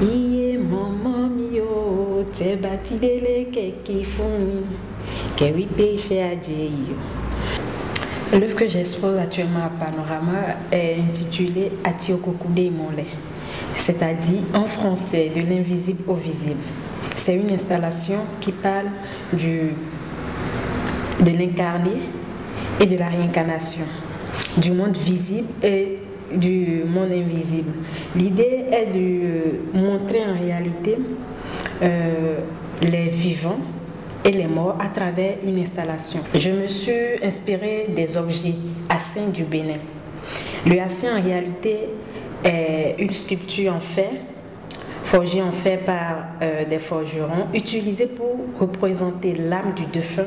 Iye maman mio, te bati dele ke funi, ke wipe chez Adjeyo. L'œuvre que j'expose actuellement à Panorama est intitulée Atiokokude Imole, c'est-à-dire en français de l'invisible au visible. C'est une installation qui parle de l'incarné et de la réincarnation, du monde visible et du monde invisible. L'idée est de montrer en réalité les vivants et les morts à travers une installation. Je me suis inspirée des objets Hassins du Bénin. Le Hassin en réalité est une sculpture en fer, forgée en fer par des forgerons, utilisée pour représenter l'âme du défunt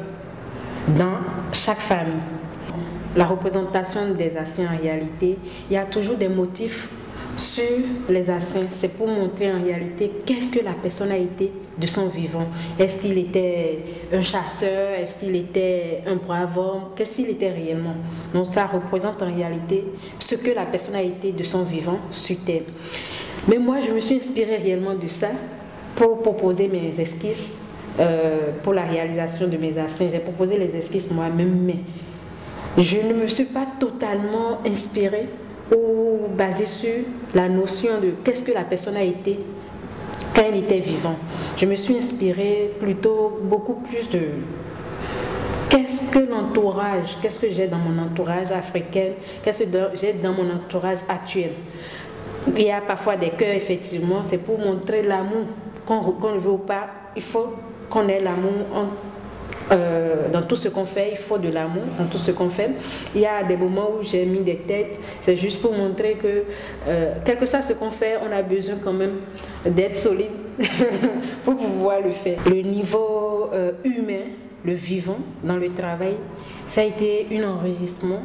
dans chaque famille. La représentation des Hassins en réalité, il y a toujours des motifs sur les Hassins. C'est pour montrer en réalité qu'est-ce que la personne a été de son vivant. Est-ce qu'il était un chasseur? Est-ce qu'il était un brave homme? Qu'est-ce qu'il était réellement? Donc ça représente en réalité ce que la personne a été de son vivant sur Terre. Mais moi, je me suis inspirée réellement de ça pour proposer mes esquisses, pour la réalisation de mes Hassins. J'ai proposé les esquisses moi-même, mais je ne me suis pas totalement inspirée ou basée sur la notion de qu'est-ce que la personne a été quand il était vivant. Je me suis inspirée plutôt beaucoup plus de qu'est-ce que l'entourage, qu'est-ce que j'ai dans mon entourage africain, qu'est-ce que j'ai dans mon entourage actuel. Il y a parfois des cœurs, effectivement, c'est pour montrer l'amour. Qu'on le veut ou pas, il faut qu'on ait l'amour dans tout ce qu'on fait, il faut de l'amour dans tout ce qu'on fait. Il y a des moments où j'ai mis des têtes, c'est juste pour montrer que quel que soit ce qu'on fait, on a besoin quand même d'être solide pour pouvoir le faire. Le niveau humain, le vivant dans le travail, ça a été un enregistrement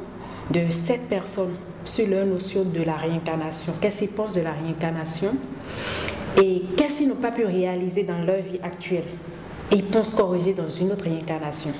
de 7 personnes sur leur notion de la réincarnation. Qu'est-ce qu'ils pensent de la réincarnation et qu'est-ce qu'ils n'ont pas pu réaliser dans leur vie actuelle. Et ils pensent corriger dans une autre réincarnation.